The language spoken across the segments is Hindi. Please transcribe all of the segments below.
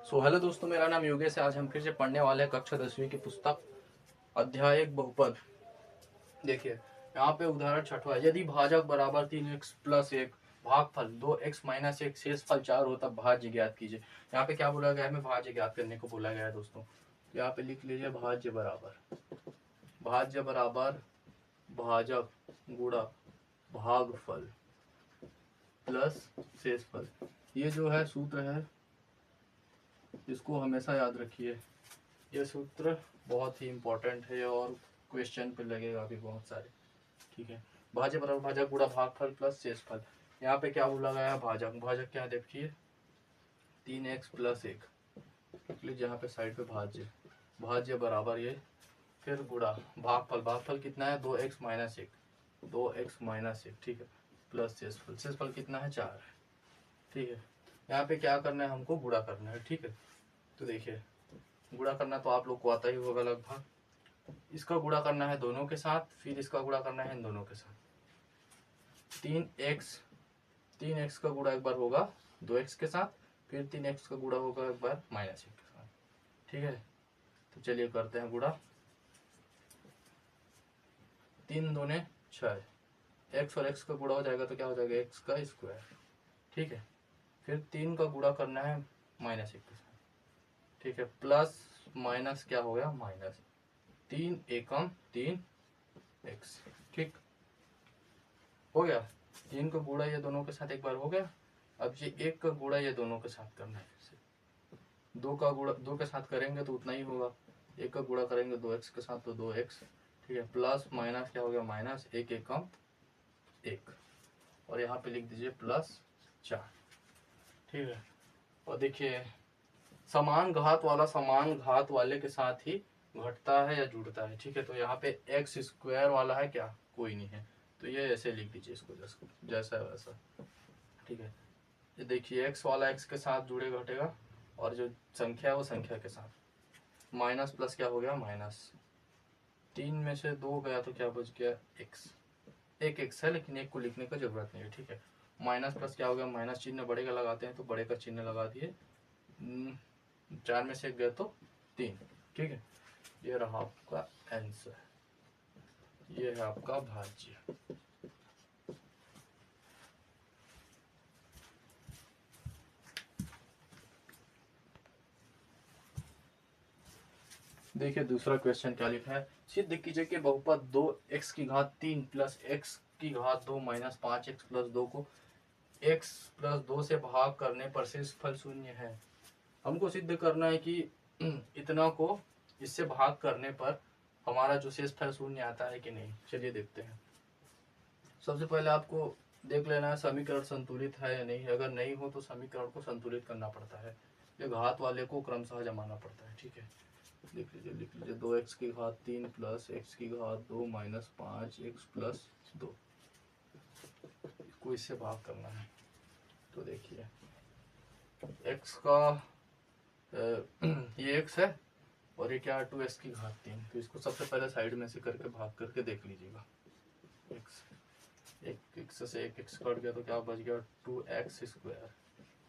हेलो दोस्तों, मेरा नाम योगेश है। आज हम फिर से पढ़ने वाले हैं कक्षा 10वीं की पुस्तक अध्याय एक बहुपद। देखिए यहाँ पे उदाहरण छठवा, यदि भाजक बराबर 3x प्लस 1 भागफल 2x माइनस 1 शेषफल 4 हो तब भाज्य ज्ञात कीजिए। यहाँ पे क्या बोला गया है? हमें भाज्य ज्ञात करने को बोला गया है दोस्तों। यहाँ पे लिख लीजिए भाज्य बराबर भाजक गुणा भागफल प्लस शेषफल। ये जो है सूत्र है, इसको हमेशा याद रखिए। ये सूत्र बहुत ही इम्पोर्टेंट है और क्वेश्चन पे लगेगा भी बहुत सारे। ठीक है, भाज्य बराबर भाजक गुणा भागफल प्लस शेषफल। यहाँ पे क्या बोला गया है? भाजक क्या देखिए, 3x प्लस 1 लीजिए यहाँ पे साइड पे भाज्य बराबर ये, फिर गुणा भागफल कितना है? 2x माइनस 1 ठीक है, प्लस शेषफल कितना है? 4 है। ठीक है, यहाँ पे क्या करना है? हमको गुणा करना है। ठीक है, तो देखिए गुणा करना तो आप लोग को आता ही होगा लगभग। इसका गुणा करना है दोनों के साथ, फिर इसका गुणा करना है इन दोनों के साथ। 3x का गुणा एक बार होगा 2x के साथ, फिर 3x का गुणा होगा एक बार माइनस 1 के साथ। ठीक है, तो चलिए करते हैं गुणा। 3 दूने 6, x और x का गुणा हो जाएगा तो क्या हो जाएगा? x का स्क्वायर। ठीक है, फिर 3 का गुणा करना है माइनस 1 के साथ। ठीक है, प्लस माइनस क्या हो गया? माइनस 3 एकम 3x। ठीक हो गया। 3 का गुणा ये दोनों के साथ एक बार हो गया। अब ये 1 का गुणा ये दोनों के साथ करना है। 2 का गुणा 2 के साथ करेंगे तो उतना ही होगा। 1 का गुणा करेंगे 2x के साथ तो 2x। ठीक है, प्लस माइनस क्या हो गया? माइनस 1 एकम 1, और यहाँ पे लिख दीजिए प्लस 4। ठीक है, और देखिए समान घात वाले के साथ ही घटता है या जुड़ता है। ठीक है, तो यहाँ पे एक्स स्क्वायर वाला है क्या? कोई नहीं है, तो ये ऐसे लिख दीजिए इसको जैसा है वैसा। ठीक है, ये देखिए एक्स वाला एक्स के साथ जुड़े घटेगा, और जो संख्या है वो संख्या के साथ। माइनस प्लस क्या हो गया? माइनस 3 में से 2 गया तो क्या बच गया? एक्स। एक एक्स है लेकिन एक को लिखने का जरूरत नहीं है। ठीक है, माइनस प्लस क्या हो गया? माइनस चिन्ह बड़े का लगाते हैं तो बड़े का चिन्ह लगा दिए। 4 में से 1 गया तो 3। ठीक है, ये रहा आपका आंसर, ये है आपका भाज्य। देखिए दूसरा क्वेश्चन क्या लिखा है? सिद्ध कीजिए कि बहुपद 2x की घात 3 प्लस x की घात 2 माइनस 5x प्लस 2 को x प्लस 2 से भाग करने पर शेषफल शून्य है। हमको सिद्ध करना है कि इतना को इससे भाग करने पर हमारा जो शेषफल शून्य आता है कि नहीं। चलिए देखते हैं। सबसे पहले आपको देख लेना है समीकरण संतुलित है या नहीं। अगर नहीं हो तो समीकरण को संतुलित करना पड़ता है, ये घात वाले को क्रमशः जमाना पड़ता है। ठीक है, लिख लीजिए 2x की घात 3 प्लस x की घात 2 माइनस 5x प्लस 2, इसको इससे भाग करना है। तो देखिए x का ये x है और ये क्या? 2x की घात 3। तो इसको सबसे पहले साइड में से करके भाग करके देख लीजिएगा। एक x से एक x कट गया तो क्या बच गया? 2x square.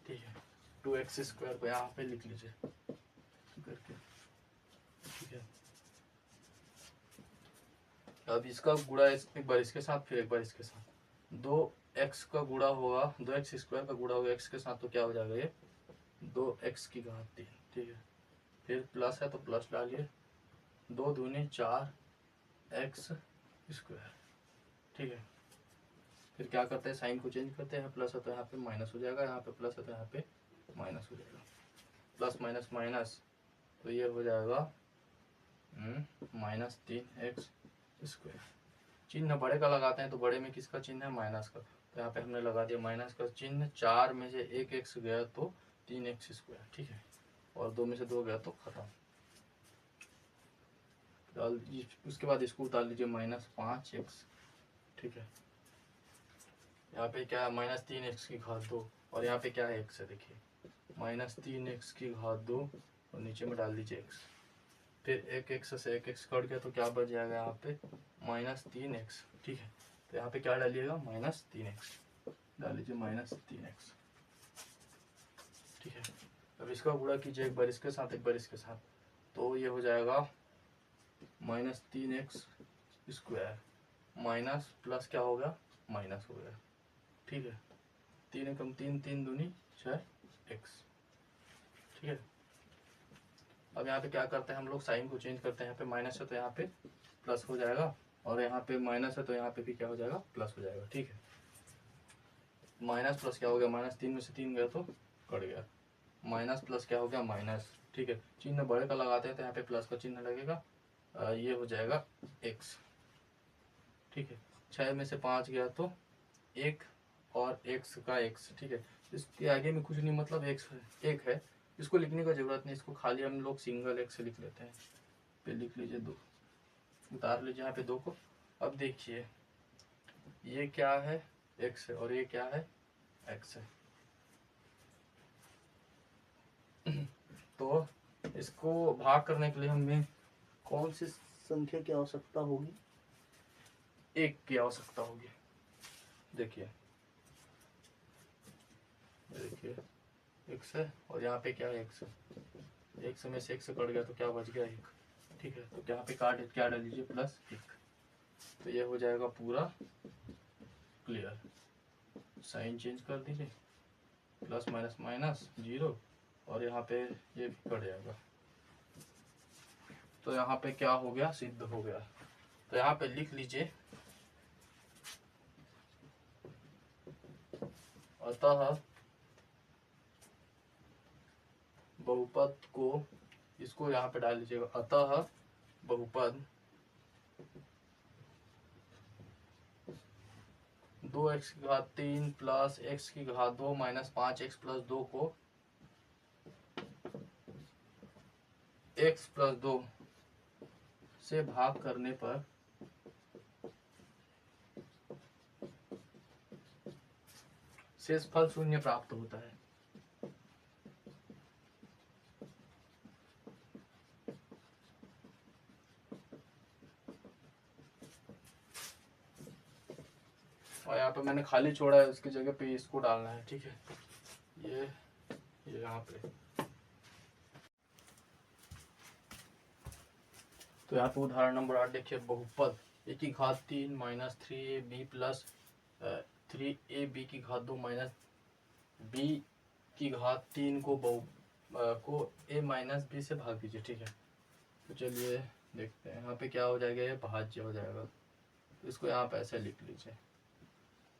ठीक है, 2x स्क्वायर को यहाँ पे लिख लीजिए करके। ठीक है, अब इसका गुणा एक बार इसके साथ, फिर एक बार इसके साथ। 2x का गुणा होगा, 2x स्क्वायर का गुणा होगा x के साथ तो क्या हो जाएगा? ये 2x की घात 3। ठीक है, फिर प्लस है तो प्लस डालिए, 2 दूनी 4x स्क्वायर। ठीक है, फिर क्या करते हैं? साइन को चेंज करते हैं। प्लस है तो यहाँ पे माइनस हो जाएगा, यहाँ पे प्लस है तो यहाँ पे माइनस हो जाएगा। प्लस माइनस माइनस तो ये हो जाएगा माइनस 3x स्क्वायर। चिन्ह बड़े का लगाते हैं तो बड़े में किसका चिन्ह है? माइनस का, तो यहाँ पे हमने लगा दिया माइनस का चिन्ह। 4 में से 1 x गया तो 3x स्क्वायर। ठीक है, और 2 में से 2 गया तो खत्म। डाल उसके बाद इसको उतार लीजिए माइनस 5x। ठीक है, यहाँ पे क्या है? माइनस 3x की घात 2, और यहाँ पे क्या है? x है। देखिए माइनस 3x की घात 2 और नीचे में डाल दीजिए x। फिर एक x से एक x कट गया तो क्या बच जाएगा? यहाँ पे माइनस 3x। ठीक है, तो यहाँ पे क्या डालिएगा? माइनस 3x डाल लीजिए, माइनस 3x। ठीक है, अब इसका गुणा कीजिए एक बार इसके साथ एक बार इसके साथ, तो ये हो जाएगा -3x² माइनस प्लस क्या हो गया, माइनस हो गया। ठीक है, 3 एकम 3, 3 दूनी 6x। ठीक है, अब यहाँ पे क्या करते हैं हम लोग, साइन को चेंज करते हैं। यहाँ पे माइनस है तो यहाँ पे प्लस हो जाएगा, और यहाँ पे माइनस है तो यहाँ पे भी क्या हो जाएगा, प्लस हो जाएगा। ठीक है, माइनस प्लस क्या हो गया, -3 में से 3 गया तो कट गया, माइनस प्लस क्या हो गया, माइनस। ठीक है, चिन्ह बड़े का लगाते हैं तो यहाँ पे प्लस का चिन्ह लगेगा, ये हो जाएगा x। ठीक है, 6 में से 5 गया तो 1 और x का x। ठीक है, इसके आगे में कुछ नहीं, मतलब x एक है, इसको लिखने का जरूरत नहीं, इसको खाली हम लोग सिंगल x लिख लेते हैं। पे लिख लीजिए 2, उतार लीजिए यहाँ पे 2 को। अब देखिए ये क्या है, x है, और ये क्या है, x है। तो इसको भाग करने के लिए हमें कौन सी संख्या की आवश्यकता होगी, 1 की आवश्यकता होगी। देखिए x है, और यहाँ पे क्या है, x है, x में से x कट गया तो क्या बच गया, 1। ठीक है, तो यहाँ पे काट क्या डाल लीजिए, +1। तो ये हो जाएगा पूरा क्लियर। साइन चेंज कर दीजिए, प्लस माइनस माइनस 0, और यहाँ पे ये भी कट जाएगा। तो यहाँ पे क्या हो गया, सिद्ध हो गया। तो यहाँ पे लिख लीजिए, अतः बहुपद को, इसको यहाँ पे डाल लीजिएगा, अतः बहुपद 2x³ plus x² minus 5x + 2 को x + 2 से भाग करने पर शेषफल 0 प्राप्त होता है। और यहाँ पे मैंने खाली छोड़ा है, उसकी जगह पे इसको डालना है। ठीक है, ये यहाँ पे, तो यहाँ पे उदाहरण नंबर 8 देखिए, बहुपद a³ minus 3ab plus 3ab² minus b³ को a माइनस b से भाग दीजिए। ठीक है, तो चलिए देखते हैं, यहाँ पे क्या हो जाएगा, ये भाज्य हो जाएगा। इसको यहाँ पे ऐसे लिख लीजिए,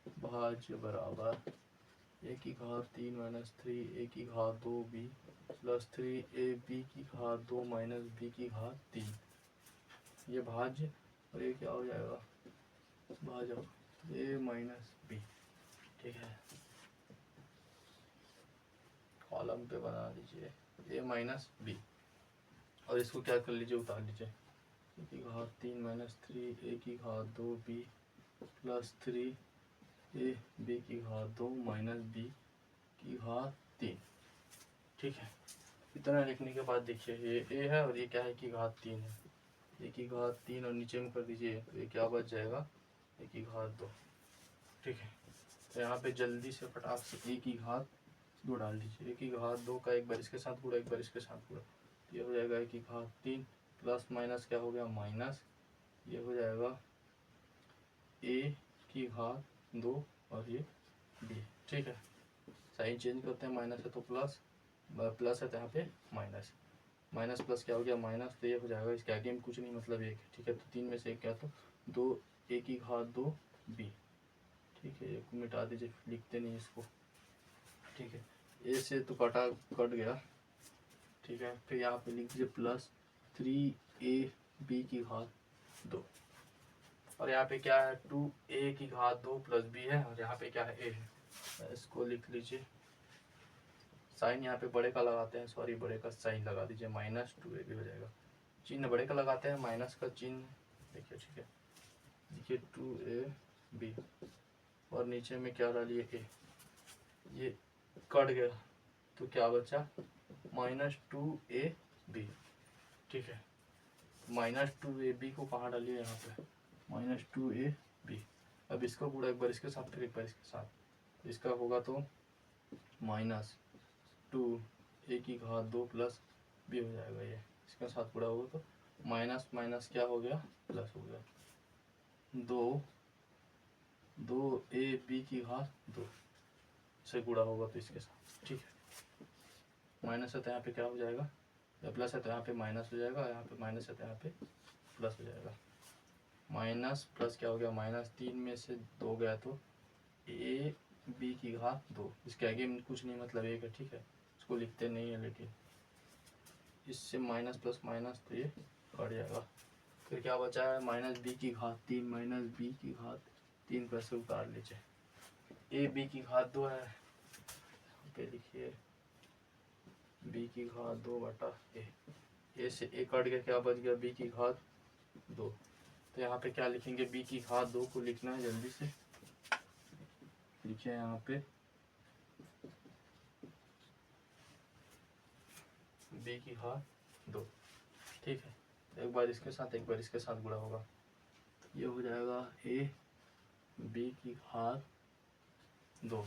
भाज्य बराबर a³ minus 3a² plus 3ab² minus b³। ये भाज्य, और ये क्या हो जाएगा, भाजक a माइनस b। ठीक है, कॉलम पे बना दीजिए a माइनस b, और इसको क्या कर लीजिए, उतार लीजिए, a³ minus 3a² plus 3ab² minus b³। ठीक है, इतना लिखने के बाद देखिए ये a है, और ये क्या है, a³ है, a³ और नीचे में कर दीजिए, तो ये क्या बच जाएगा, a²। ठीक है, तो यहाँ पे जल्दी से फटाक से a² डाल दीजिए, a² का एक बार इसके साथ गुणा, एक बार इसके साथ गुणा, ये हो जाएगा a³ प्लस माइनस क्या हो गया, माइनस, ये हो जाएगा a² और ये b। ठीक है, साइन चेंज करते हैं, माइनस है तो प्लस, प्लस है तो यहाँ पे माइनस, माइनस प्लस क्या हो गया, माइनस, तो ये हो जाएगा, इसके आगे में कुछ नहीं, मतलब 1 है। ठीक है, तो 3 में से 1 क्या, तो 2 a² b। ठीक है, एक मिटा दीजिए, लिखते नहीं इसको। ठीक है, ए से तो कट गया। ठीक है, फिर यहाँ पे लिख दीजिए प्लस 3ab², और यहाँ पे क्या है, 2a² प्लस b है, और यहाँ पे क्या है, a है। इसको लिख लीजिए, साइन यहाँ पे बड़े का लगाते हैं, सॉरी बड़े का साइन लगा दीजिए, -2ab हो जाएगा। चिन्ह बड़े का लगाते हैं, माइनस का चिन्ह देखिए। ठीक है, देखिए 2ab, और नीचे में क्या डालिए, a, ये कट गया तो क्या बचा, -2ab। ठीक है, -2ab को कहाँ डालिए, यहाँ पे -2ab। अब इसका गुणा एक बार इसके साथ, फिर एक बार इसके साथ, इसका होगा तो -2ab ए की घात 2 प्लस बी हो जाएगा। ये इसके साथ गुणा होगा तो माइनस माइनस क्या हो गया, प्लस हो गया। 2 ए बी की घात 2 से गुणा होगा तो इसके साथ, ठीक है। माइनस है तो यहाँ पे क्या हो जाएगा, या प्लस है तो यहाँ पे माइनस हो जाएगा, यहाँ पे माइनस है तो यहाँ पे प्लस हो जाएगा। माइनस प्लस क्या हो गया, माइनस 3 में से 2 गया तो ए बी की घात 2। इसके आगे में कुछ नहीं, मतलब एक है, ठीक है, इसको लिखते नहीं है, लेकिन इससे माइनस प्लस माइनस तो ये कट जाएगा। फिर क्या बचा है, माइनस बी की घात 3, माइनस बी की घात 3 पैसे उतार लीजिए। ए बी की घात 2 है, पे लिखिए बी की घात 2 बटा ए से ए कट गया, क्या बच गया, बी की घात 2। तो यहाँ पे क्या लिखेंगे, बी की घात 2 को लिखना है, जल्दी से लिखिए यहाँ पे बी की घात 2, ठीक है। एक बार इसके साथ एक बार इसके साथ गुणा होगा, ये हो जाएगा ए बी की घात 2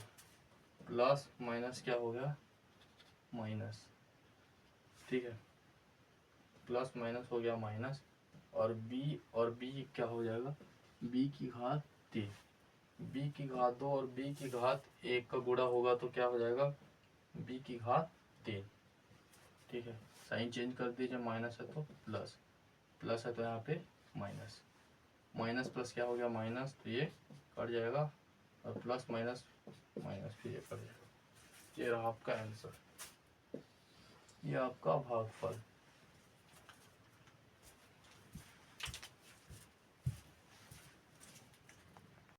प्लस माइनस क्या हो गया, माइनस, ठीक है, प्लस माइनस हो गया माइनस, और बी क्या हो जाएगा, बी की घात 3। बी की घात 2 और बी की घात 1 का गुणा होगा तो क्या हो जाएगा, बी की घात 3, ठीक है। साइन चेंज कर दीजिए, माइनस है तो प्लस, प्लस है तो यहाँ पे माइनस, माइनस प्लस क्या हो गया, माइनस, तो ये कट जाएगा, और प्लस माइनस माइनस फिर ये कट जाएगा। ये रहा आपका आंसर, ये आपका भागफल।